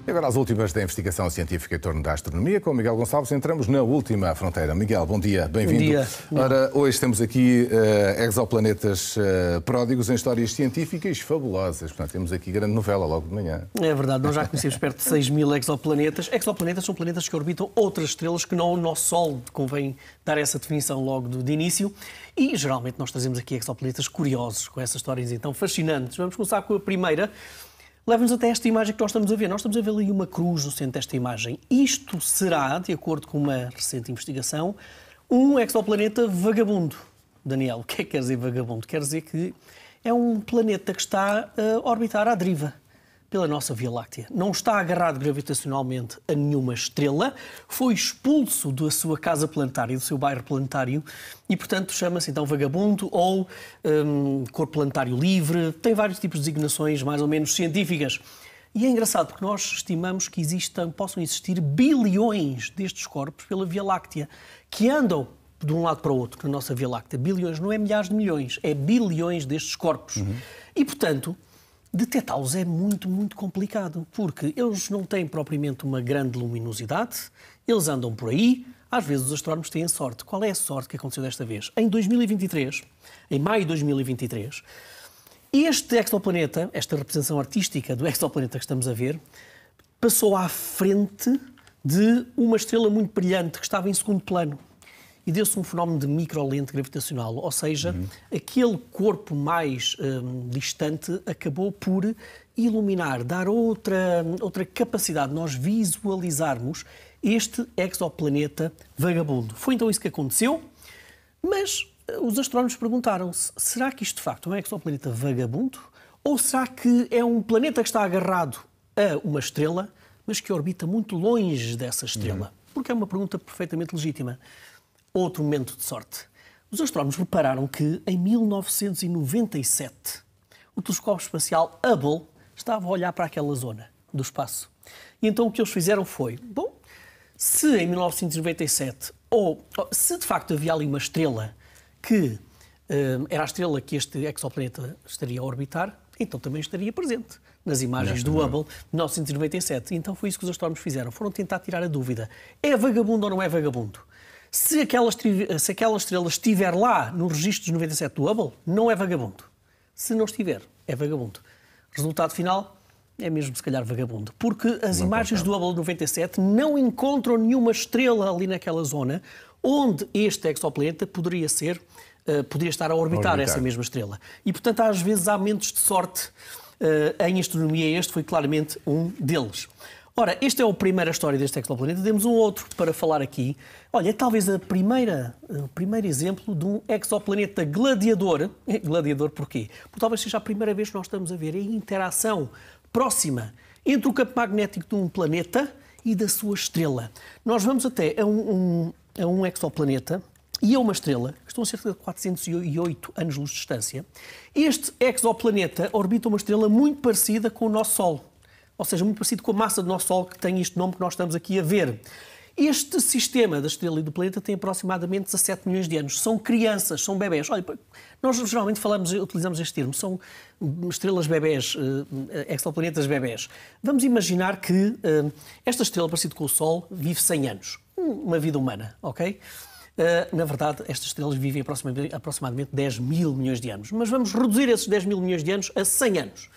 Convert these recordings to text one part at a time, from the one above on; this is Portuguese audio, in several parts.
E agora as últimas da investigação científica em torno da astronomia. Com o Miguel Gonçalves entramos na última fronteira. Miguel, bom dia, bem-vindo. Bom dia. Ora, hoje temos aqui exoplanetas pródigos em histórias científicas fabulosas. Portanto, temos aqui grande novela logo de manhã. É verdade, nós já conhecemos perto de 6.000 exoplanetas. Exoplanetas são planetas que orbitam outras estrelas que não o nosso Sol. Convém dar essa definição logo de início. E, geralmente, nós trazemos aqui exoplanetas curiosos, com essas histórias então fascinantes. Vamos começar com a primeira. Leva-nos até esta imagem que nós estamos a ver. Nós estamos a ver ali uma cruz no centro desta imagem. Isto será, de acordo com uma recente investigação, um exoplaneta vagabundo. Daniel, o que é que quer dizer vagabundo? Quer dizer que é um planeta que está a orbitar à deriva pela nossa Via Láctea. Não está agarrado gravitacionalmente a nenhuma estrela, foi expulso da sua casa planetária, do seu bairro planetário, e, portanto, chama-se então vagabundo ou corpo planetário livre. Tem vários tipos de designações mais ou menos científicas. E é engraçado porque nós estimamos que possam existir bilhões destes corpos pela Via Láctea, que andam de um lado para o outro na nossa Via Láctea. Bilhões, não é milhares de milhões, é bilhões destes corpos. E, portanto, detectá-los é muito, muito complicado, porque eles não têm propriamente uma grande luminosidade, eles andam por aí, às vezes os astrónomos têm sorte. Qual é a sorte que aconteceu desta vez? Em 2023, em maio de 2023, este exoplaneta, esta representação artística do exoplaneta que estamos a ver, passou à frente de uma estrela muito brilhante que estava em segundo plano. E deu-se um fenómeno de microlente gravitacional, ou seja, aquele corpo mais distante acabou por iluminar, dar outra capacidade de nós visualizarmos este exoplaneta vagabundo. Foi então isso que aconteceu, mas os astrónomos perguntaram-se, será que isto de facto é um exoplaneta vagabundo? Ou será que é um planeta que está agarrado a uma estrela, mas que orbita muito longe dessa estrela? Porque é uma pergunta perfeitamente legítima. Outro momento de sorte. Os astrónomos repararam que, em 1997, o telescópio espacial Hubble estava a olhar para aquela zona do espaço. E então o que eles fizeram foi, se em 1997, ou se de facto havia ali uma estrela que era a estrela que este exoplaneta estaria a orbitar, então também estaria presente nas imagens do Hubble de 1997. E então foi isso que os astrónomos fizeram. Foram tentar tirar a dúvida. É vagabundo ou não é vagabundo? Se aquela estrela estiver lá no registro dos 97 do Hubble, não é vagabundo. Se não estiver, é vagabundo. Resultado final é mesmo, se calhar, vagabundo. Porque as imagens do Hubble 97 não encontram nenhuma estrela ali naquela zona onde este exoplaneta poderia estar a orbitar essa mesma estrela. E, portanto, às vezes há momentos de sorte em astronomia e este foi claramente um deles. Ora, esta é a primeira história deste exoplaneta. Temos um outro para falar aqui. Olha, é talvez o primeiro exemplo de um exoplaneta gladiador. Gladiador porquê? Porque talvez seja a primeira vez que nós estamos a ver a interação próxima entre o campo magnético de um planeta e da sua estrela. Nós vamos até a um exoplaneta e a uma estrela, que estão a cerca de 408 anos-luz de distância. Este exoplaneta orbita uma estrela muito parecida com o nosso Sol. Ou seja, muito parecido com a massa do nosso Sol, que tem este nome que nós estamos aqui a ver. Este sistema da estrela e do planeta tem aproximadamente 17 milhões de anos. São crianças, são bebés. Olha, nós geralmente utilizamos este termo, são estrelas bebés, exoplanetas bebés. Vamos imaginar que esta estrela, parecida com o Sol, vive 100 anos. Uma vida humana, ok? Na verdade, estas estrelas vivem aproximadamente 10 mil milhões de anos. Mas vamos reduzir esses 10 mil milhões de anos a 100 anos.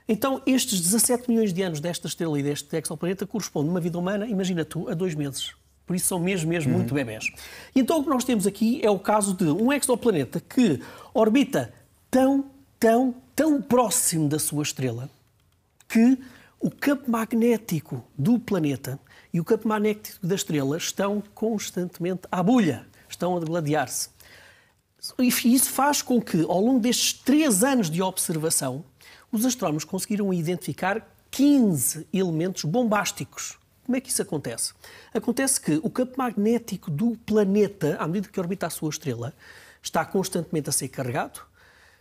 Então, estes 17 milhões de anos desta estrela e deste exoplaneta correspondem a uma vida humana, imagina tu, a 2 meses. Por isso são mesmo muito bebés. E então o que nós temos aqui é o caso de um exoplaneta que orbita tão próximo da sua estrela que o campo magnético do planeta e o campo magnético da estrela estão constantemente à bulha, estão a degladiar-se. E isso faz com que, ao longo destes 3 anos de observação, os astrónomos conseguiram identificar 15 elementos bombásticos. Como é que isso acontece? Acontece que o campo magnético do planeta, à medida que orbita a sua estrela, está constantemente a ser carregado,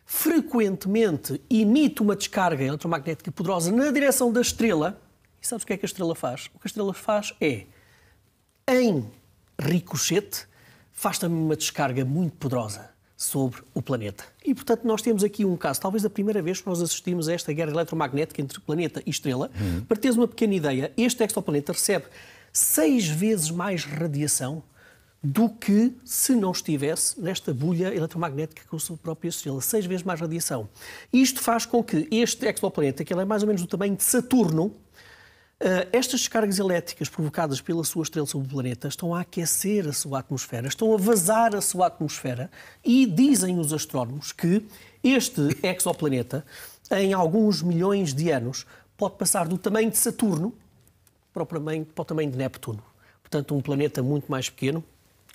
frequentemente emite uma descarga eletromagnética poderosa na direção da estrela. E sabes o que é que a estrela faz? O que a estrela faz é, em ricochete, faz também uma descarga muito poderosa. sobre o planeta. E, portanto, nós temos aqui um caso, talvez a primeira vez que nós assistimos a esta guerra eletromagnética entre planeta e estrela. Para teres uma pequena ideia, este exoplaneta recebe 6 vezes mais radiação do que se não estivesse nesta bolha eletromagnética com a sua própria estrela. 6 vezes mais radiação. Isto faz com que este exoplaneta, que ele é mais ou menos do tamanho de Saturno, estas descargas elétricas provocadas pela sua estrela sobre o planeta estão a aquecer a sua atmosfera, estão a vazar a sua atmosfera e dizem os astrónomos que este exoplaneta, em alguns milhões de anos, pode passar do tamanho de Saturno para o tamanho de Neptuno. Portanto, um planeta muito mais pequeno,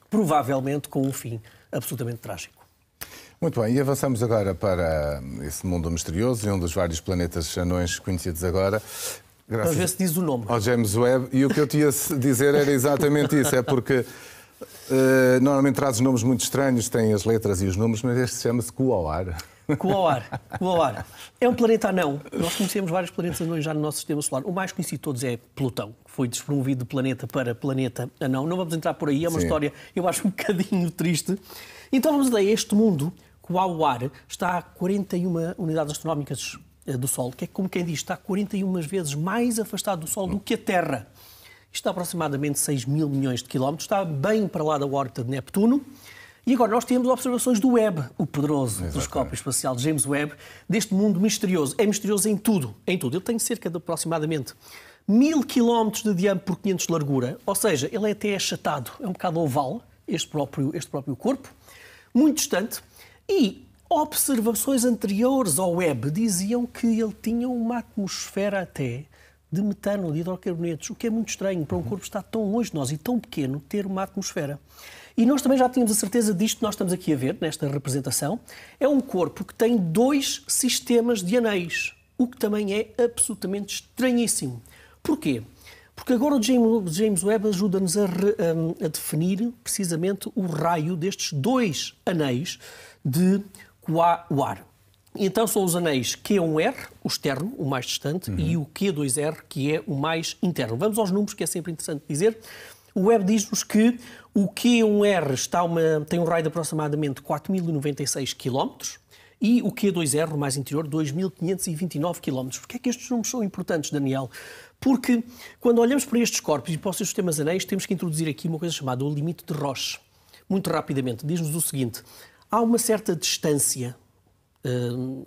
provavelmente com um fim absolutamente trágico. Muito bem, e avançamos agora para esse mundo misterioso e um dos vários planetas anões conhecidos agora. Vamos ver se diz o nome. Ao James Webb, e o que eu tinha a dizer era exatamente isso, é porque normalmente traz nomes muito estranhos, tem as letras e os números, mas este chama-se Quaoar. Quaoar. É um planeta anão. Nós conhecemos vários planetas anões já no nosso sistema solar. O mais conhecido de todos é Plutão, que foi despromovido de planeta para planeta anão. Não vamos entrar por aí, é uma história, eu acho, um bocadinho triste. Então vamos a este mundo. Quaoar está a 41 unidades astronómicas do Sol, que é como quem diz, está 41 vezes mais afastado do Sol do que a Terra. Isto está aproximadamente 6 mil milhões de quilómetros, está bem para lá da órbita de Neptuno. E agora nós temos observações do Webb, o poderoso telescópio espacial James Webb, deste mundo misterioso. É misterioso em tudo, em tudo. Ele tem cerca de aproximadamente 1000 quilómetros de diâmetro por 500 de largura, ou seja, ele é até achatado, é um bocado oval, este próprio corpo, muito distante, e observações anteriores ao Webb diziam que ele tinha uma atmosfera até de metano, de hidrocarbonetos, o que é muito estranho para um corpo estar tão longe de nós e tão pequeno ter uma atmosfera. E nós também já tínhamos a certeza disto que nós estamos aqui a ver, nesta representação. É um corpo que tem 2 sistemas de anéis, o que também é absolutamente estranhíssimo. Porquê? Porque agora o James Webb ajuda-nos a definir precisamente o raio destes 2 anéis de Quaoar. Então são os anéis Q1R, o externo, o mais distante, e o Q2R, que é o mais interno. Vamos aos números, que é sempre interessante dizer. O Webb diz-nos que o Q1R tem um raio de aproximadamente 4.096 km e o Q2R, o mais interior, 2.529 km. Porquê é que estes números são importantes, Daniel? Porque quando olhamos para estes corpos e para os seus sistemas anéis, temos que introduzir aqui uma coisa chamada o limite de Roche. Muito rapidamente, diz-nos o seguinte: há uma certa distância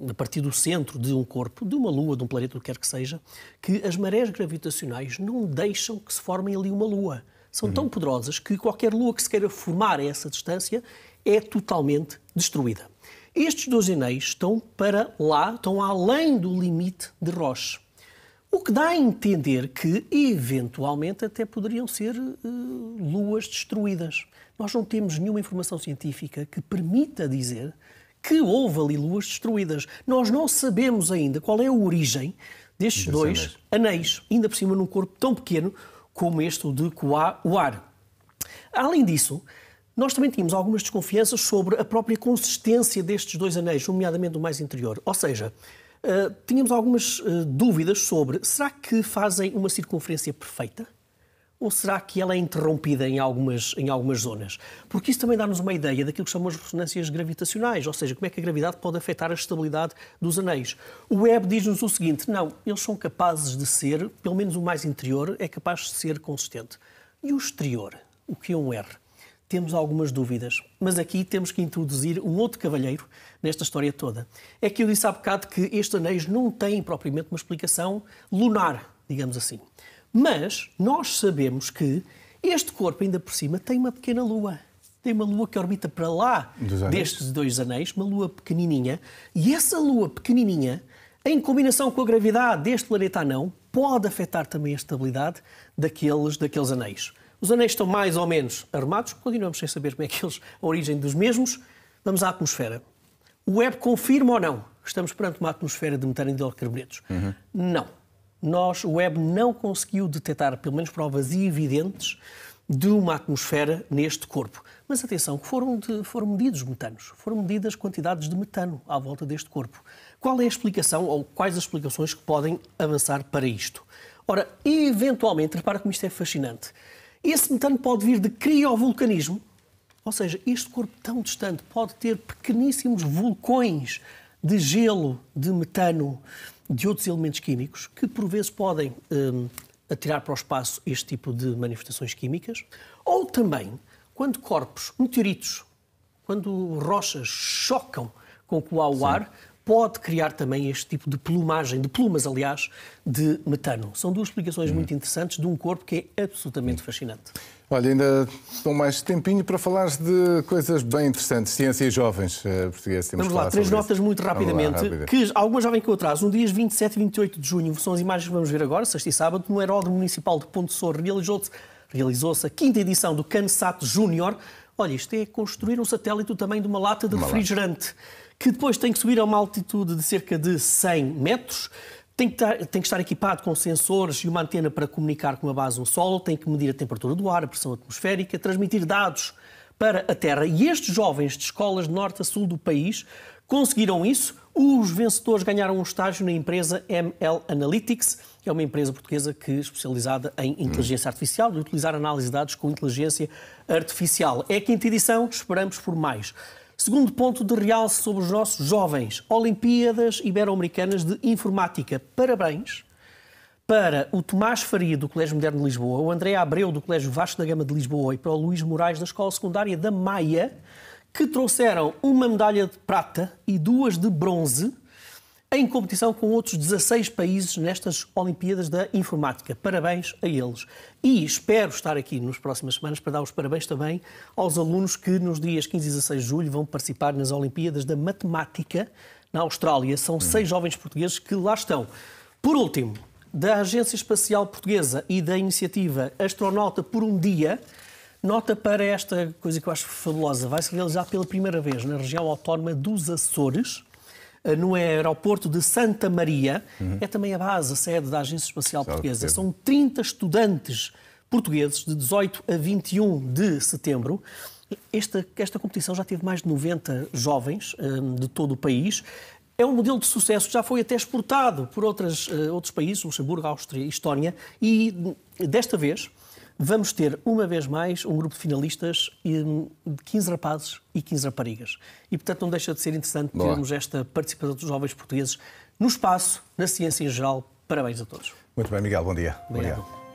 a partir do centro de um corpo, de uma lua, de um planeta, o que quer que seja, que as marés gravitacionais não deixam que se formem ali uma lua. São tão poderosas que qualquer lua que se queira formar a essa distância é totalmente destruída. Estes 2 anéis estão para lá, estão além do limite de Roche. O que dá a entender que, eventualmente, até poderiam ser luas destruídas. Nós não temos nenhuma informação científica que permita dizer que houve ali luas destruídas. Nós não sabemos ainda qual é a origem destes 2 anéis, ainda por cima num corpo tão pequeno como este, o de Quaoar. Além disso, nós também tínhamos algumas desconfianças sobre a própria consistência destes 2 anéis, nomeadamente o mais interior. Ou seja, tínhamos algumas dúvidas sobre, será que fazem uma circunferência perfeita? Ou será que ela é interrompida em algumas zonas? Porque isso também dá-nos uma ideia daquilo que chamamos de ressonâncias gravitacionais, ou seja, como é que a gravidade pode afetar a estabilidade dos anéis. O Webb diz-nos o seguinte: não, eles são capazes de ser, pelo menos o mais interior, é capaz de ser consistente. E o exterior, o Q1R? Temos algumas dúvidas, mas aqui temos que introduzir um outro cavalheiro nesta história toda. É que eu disse há bocado que estes anéis não têm propriamente uma explicação lunar, digamos assim. Mas nós sabemos que este corpo, ainda por cima, tem uma pequena lua. Tem uma lua que orbita para lá destes 2 anéis, uma lua pequenininha. E essa lua pequenininha, em combinação com a gravidade deste planeta anão, pode afetar também a estabilidade daqueles anéis. Os anéis estão mais ou menos arrumados, continuamos sem saber como é que a origem dos mesmos. Vamos à atmosfera. O Webb confirma ou não que estamos perante uma atmosfera de metano e de hidrocarbonetos? Não. O Webb não conseguiu detectar, pelo menos provas evidentes, de uma atmosfera neste corpo. Mas atenção, que foram medidos metanos, foram medidas quantidades de metano à volta deste corpo. Qual é a explicação, ou quais as explicações que podem avançar para isto? Ora, eventualmente, repara como isto é fascinante, esse metano pode vir de criovulcanismo, Ou seja, este corpo tão distante pode ter pequeníssimos vulcões de gelo, de metano, de outros elementos químicos, que por vezes podem atirar para o espaço este tipo de manifestações químicas. Ou também, quando corpos, meteoritos, quando rochas chocam com o ar, pode criar também este tipo de plumagem, de plumas, aliás, de metano. São duas explicações muito interessantes de um corpo que é absolutamente fascinante. Olha, ainda dou mais tempinho para falar de coisas bem interessantes. Ciência e jovens portugueses. Vamos lá, três notas muito rapidamente, que algumas já vêm com atraso. No dias 27 e 28 de junho, são as imagens que vamos ver agora, sexta e sábado, no Aeródromo Municipal de Ponte Soure, realizou-se a 5ª edição do CANSAT Júnior. Olha, isto é construir um satélite do tamanho de uma lata de refrigerante, que depois tem que subir a uma altitude de cerca de 100 metros, tem que estar equipado com sensores e uma antena para comunicar com a base no solo, tem que medir a temperatura do ar, a pressão atmosférica, transmitir dados para a Terra. E estes jovens de escolas de norte a sul do país conseguiram isso. Os vencedores ganharam um estágio na empresa ML Analytics, que é uma empresa portuguesa que é especializada em inteligência artificial e utilizar análise de dados com inteligência artificial. É a 5ª edição, esperamos por mais. Segundo ponto de realce sobre os nossos jovens, Olimpíadas Ibero-Americanas de Informática. Parabéns para o Tomás Faria, do Colégio Moderno de Lisboa, o André Abreu, do Colégio Vasco da Gama de Lisboa, e para o Luís Moraes, da Escola Secundária da Maia, que trouxeram uma medalha de prata e 2 de bronze em competição com outros 16 países nestas Olimpíadas da Informática. Parabéns a eles. E espero estar aqui nas próximas semanas para dar os parabéns também aos alunos que nos dias 15 e 16 de julho vão participar nas Olimpíadas da Matemática na Austrália. São 6 jovens portugueses que lá estão. Por último, da Agência Espacial Portuguesa e da iniciativa Astronauta por um Dia, nota para esta coisa que eu acho fabulosa. Vai-se realizar pela primeira vez na região autónoma dos Açores, no aeroporto de Santa Maria. É também a base, a sede da Agência Espacial Portuguesa. São 30 estudantes portugueses de 18 a 21 de setembro. Esta competição já teve mais de 90 jovens de todo o país. É um modelo de sucesso que já foi até exportado por outros países, Luxemburgo, Áustria e Estónia, e desta vez vamos ter, uma vez mais, um grupo de finalistas de 15 rapazes e 15 raparigas. E, portanto, não deixa de ser interessante termos esta participação dos jovens portugueses no espaço, na ciência em geral. Parabéns a todos. Muito bem, Miguel. Bom dia. Obrigado. Bom dia.